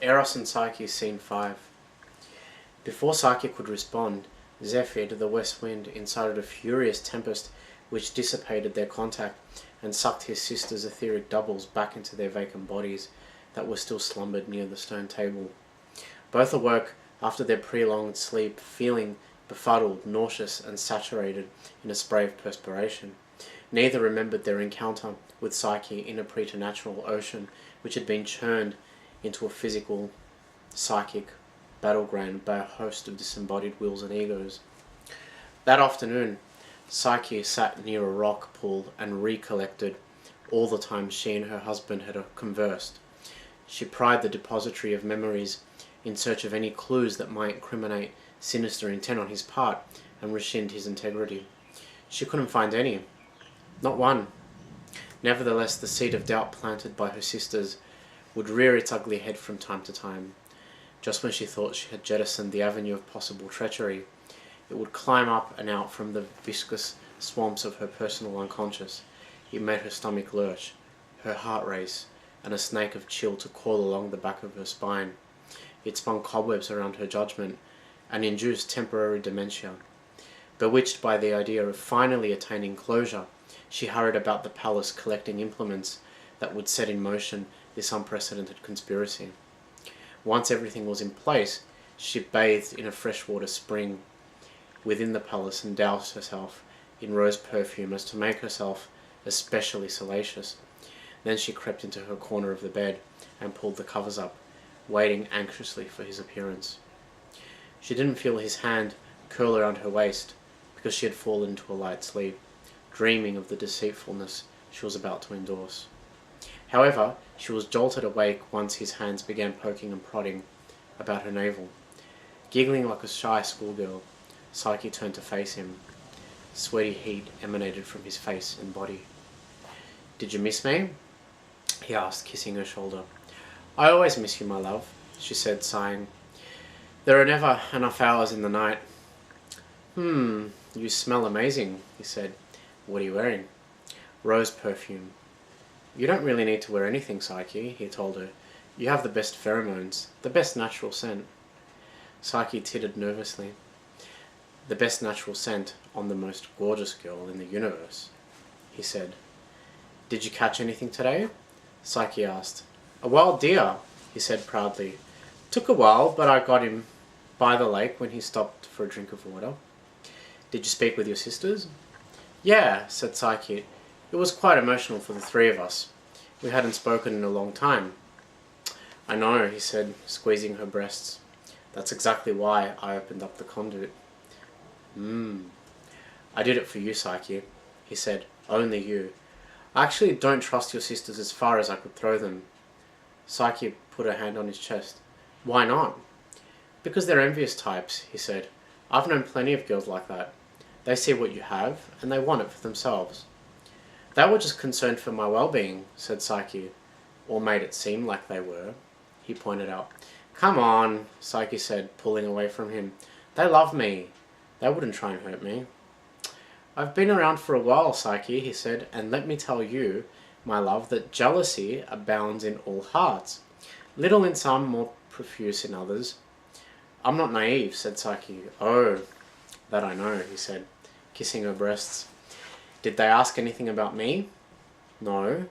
Eros and Psyche, Scene 5. Before Psyche could respond, Zephyr, the west wind, incited a furious tempest which dissipated their contact and sucked his sister's etheric doubles back into their vacant bodies that were still slumbered near the stone table. Both awoke after their prolonged sleep, feeling befuddled, nauseous, and saturated in a spray of perspiration. Neither remembered their encounter with Psyche in a preternatural ocean which had been churned into a physical, psychic battleground by a host of disembodied wills and egos. That afternoon, Psyche sat near a rock pool and recollected all the times she and her husband had conversed. She pried the depository of memories in search of any clues that might incriminate sinister intent on his part and rescind his integrity. She couldn't find any. Not one. Nevertheless, the seed of doubt planted by her sisters would rear its ugly head from time to time. Just when she thought she had jettisoned the avenue of possible treachery, it would climb up and out from the viscous swamps of her personal unconscious. It made her stomach lurch, her heart race, and a snake of chill to coil along the back of her spine. It spun cobwebs around her judgment and induced temporary dementia. Bewitched by the idea of finally attaining closure, she hurried about the palace collecting implements that would set in motion this unprecedented conspiracy. Once everything was in place, she bathed in a freshwater spring within the palace and doused herself in rose perfume as to make herself especially salacious. Then she crept into her corner of the bed and pulled the covers up, waiting anxiously for his appearance. She didn't feel his hand curl around her waist because she had fallen into a light sleep, dreaming of the deceitfulness she was about to endorse. However, she was jolted awake once his hands began poking and prodding about her navel. Giggling like a shy schoolgirl, Psyche turned to face him. Sweaty heat emanated from his face and body. "Did you miss me?" he asked, kissing her shoulder. "I always miss you, my love," she said, sighing. "There are never enough hours in the night." You smell amazing," he said. "What are you wearing?" "Rose perfume." "You don't really need to wear anything, Psyche," he told her. "You have the best pheromones, the best natural scent." Psyche tittered nervously. "The best natural scent on the most gorgeous girl in the universe," he said. "Did you catch anything today?" Psyche asked. "A wild deer," he said proudly. "Took a while, but I got him by the lake when he stopped for a drink of water." "Did you speak with your sisters?" "Yeah," said Psyche. "It was quite emotional for the three of us. We hadn't spoken in a long time." "I know," he said, squeezing her breasts. "That's exactly why I opened up the conduit." "I did it for you, Psyche," he said. "Only you. I actually don't trust your sisters as far as I could throw them." Psyche put her hand on his chest. "Why not?" "Because they're envious types," he said. "I've known plenty of girls like that. They see what you have, and they want it for themselves." "They were just concerned for my well-being," said Psyche. "Or made it seem like they were," he pointed out. "Come on," Psyche said, pulling away from him. "They love me. They wouldn't try and hurt me." "I've been around for a while, Psyche," he said, "and let me tell you, my love, that jealousy abounds in all hearts. Little in some, more profuse in others." "I'm not naive," said Psyche. "Oh, that I know," he said, kissing her breasts. "Did they ask anything about me?" "No."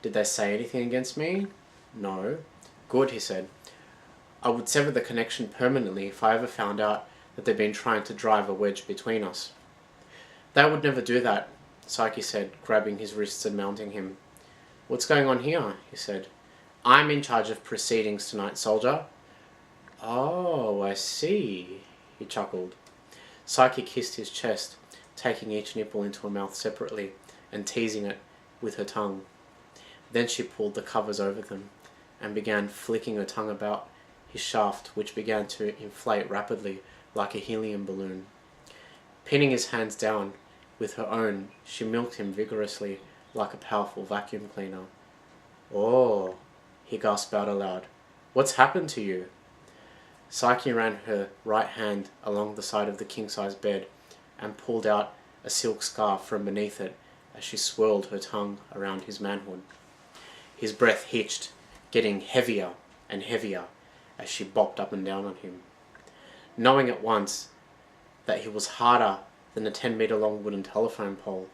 "Did they say anything against me?" "No." "Good," he said. "I would sever the connection permanently if I ever found out that they've been trying to drive a wedge between us." "They would never do that," Psyche said, grabbing his wrists and mounting him. "What's going on here?" he said. "I'm in charge of proceedings tonight, soldier." "Oh, I see," he chuckled. Psyche kissed his chest, taking each nipple into her mouth separately and teasing it with her tongue. Then she pulled the covers over them and began flicking her tongue about his shaft, which began to inflate rapidly like a helium balloon. Pinning his hands down with her own, she milked him vigorously like a powerful vacuum cleaner. "Oh," he gasped out aloud. "What's happened to you?" Psyche ran her right hand along the side of the king-size bed and pulled out a silk scarf from beneath it as she swirled her tongue around his manhood. His breath hitched, getting heavier and heavier as she bopped up and down on him. Knowing at once that he was harder than a 10-meter-long wooden telephone pole,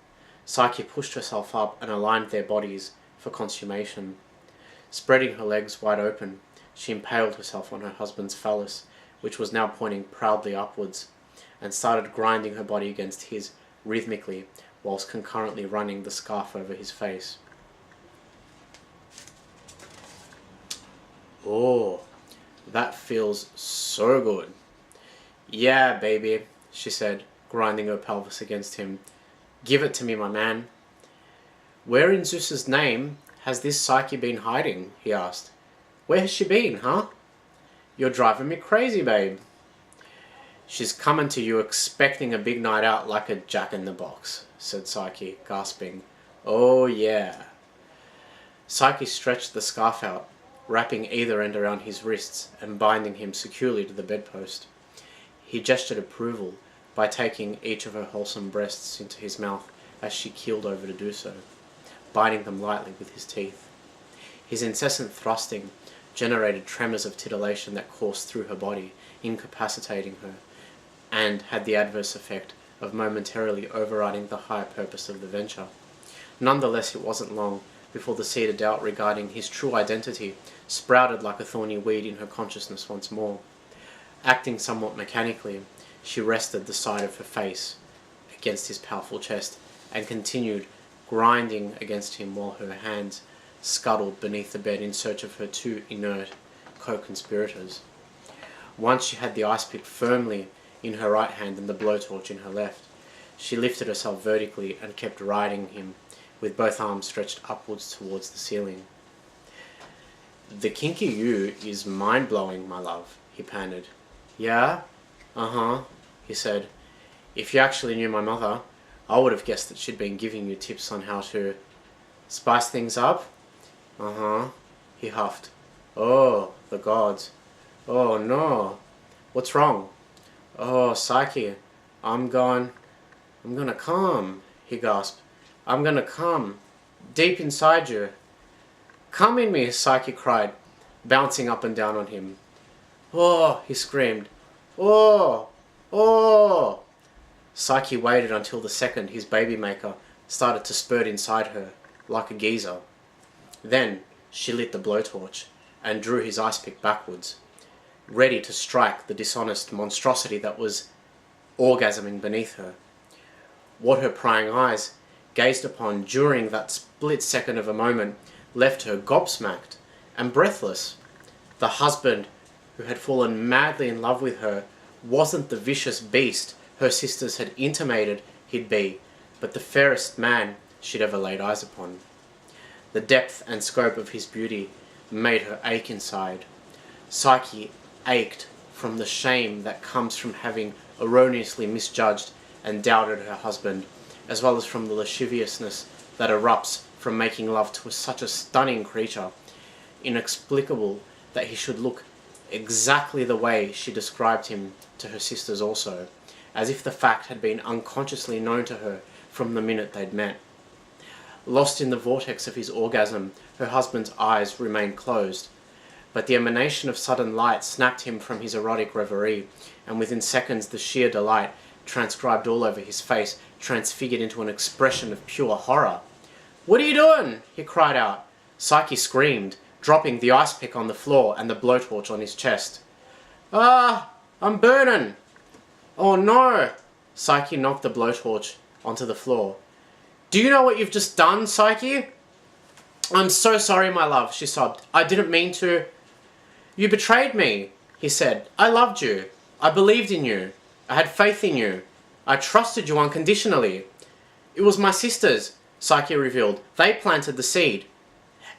Psyche pushed herself up and aligned their bodies for consummation. Spreading her legs wide open, she impaled herself on her husband's phallus, which was now pointing proudly upwards, and started grinding her body against his rhythmically, whilst concurrently running the scarf over his face. Oh, that feels so good. Yeah, baby, she said, grinding her pelvis against him. Give it to me, my man. Where in Zeus's name has this Psyche been hiding? He asked. Where has she been, huh? You're driving me crazy, babe. She's coming to you expecting a big night out like a jack-in-the-box, said Psyche, gasping. Oh, yeah. Psyche stretched the scarf out, wrapping either end around his wrists and binding him securely to the bedpost. He gestured approval by taking each of her wholesome breasts into his mouth as she keeled over to do so, biting them lightly with his teeth. His incessant thrusting generated tremors of titillation that coursed through her body, incapacitating her, and had the adverse effect of momentarily overriding the higher purpose of the venture. Nonetheless, it wasn't long before the seed of doubt regarding his true identity sprouted like a thorny weed in her consciousness once more. Acting somewhat mechanically, she rested the side of her face against his powerful chest and continued grinding against him while her hands scuttled beneath the bed in search of her two inert co-conspirators. Once she had the ice pick firmly in her right hand and the blowtorch in her left, she lifted herself vertically and kept riding him with both arms stretched upwards towards the ceiling. The kinky you is mind-blowing, my love, he panted. Yeah? Uh-huh, he said. If you actually knew my mother, I would have guessed that she'd been giving you tips on how to spice things up. Uh-huh, he huffed. Oh, the gods. Oh, no. What's wrong? Oh, Psyche, I'm gonna come, he gasped. I'm gonna come, deep inside you. Come in me, Psyche cried, bouncing up and down on him. Oh, he screamed. Oh, oh. Psyche waited until the second his baby maker started to spurt inside her, like a geyser. Then she lit the blowtorch and drew his ice pick backwards, ready to strike the dishonest monstrosity that was orgasming beneath her. What her prying eyes gazed upon during that split second of a moment left her gobsmacked and breathless. The husband who had fallen madly in love with her wasn't the vicious beast her sisters had intimated he'd be, but the fairest man she'd ever laid eyes upon. The depth and scope of his beauty made her ache inside. Psyche ached from the shame that comes from having erroneously misjudged and doubted her husband, as well as from the lasciviousness that erupts from making love to such a stunning creature. Inexplicable that he should look exactly the way she described him to her sisters also, as if the fact had been unconsciously known to her from the minute they'd met. Lost in the vortex of his orgasm, her husband's eyes remained closed, but the emanation of sudden light snapped him from his erotic reverie, and within seconds the sheer delight, transcribed all over his face, transfigured into an expression of pure horror. "What are you doing?" he cried out. Psyche screamed, dropping the ice pick on the floor and the blowtorch on his chest. "Ah, I'm burning!" "Oh no!" Psyche knocked the blowtorch onto the floor. "Do you know what you've just done, Psyche?" "I'm so sorry, my love," she sobbed. "I didn't mean to." "You betrayed me," he said. "I loved you. I believed in you. I had faith in you. I trusted you unconditionally." "It was my sisters," Psyche revealed. "They planted the seed.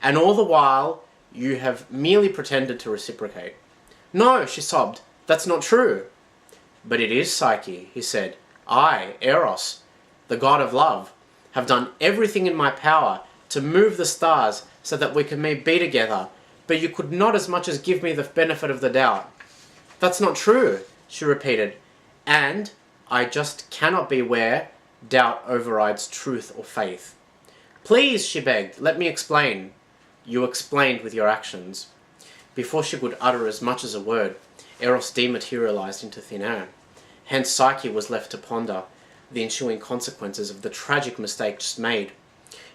And all the while, you have merely pretended to reciprocate." "No," she sobbed. "That's not true." "But it is, Psyche," he said. "I, Eros, the god of love, have done everything in my power to move the stars so that we can be together, but you could not as much as give me the benefit of the doubt." "That's not true," she repeated. "And I just cannot be where doubt overrides truth or faith." "Please," she begged, "let me explain." "You explained with your actions." Before she could utter as much as a word, Eros dematerialized into thin air. Hence Psyche was left to ponder the ensuing consequences of the tragic mistake just made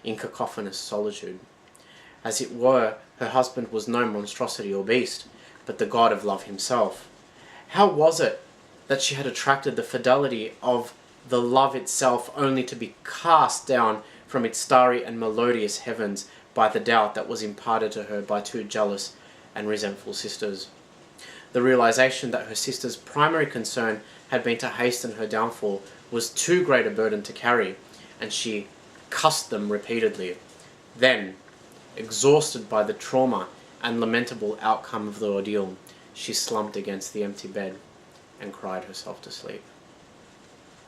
in cacophonous solitude. As it were, her husband was no monstrosity or beast, but the god of love himself. How was it that she had attracted the fidelity of the love itself only to be cast down from its starry and melodious heavens by the doubt that was imparted to her by two jealous and resentful sisters? The realization that her sisters' primary concern had been to hasten her downfall was too great a burden to carry, and she cussed them repeatedly. Then, exhausted by the trauma and lamentable outcome of the ordeal, she slumped against the empty bed and cried herself to sleep.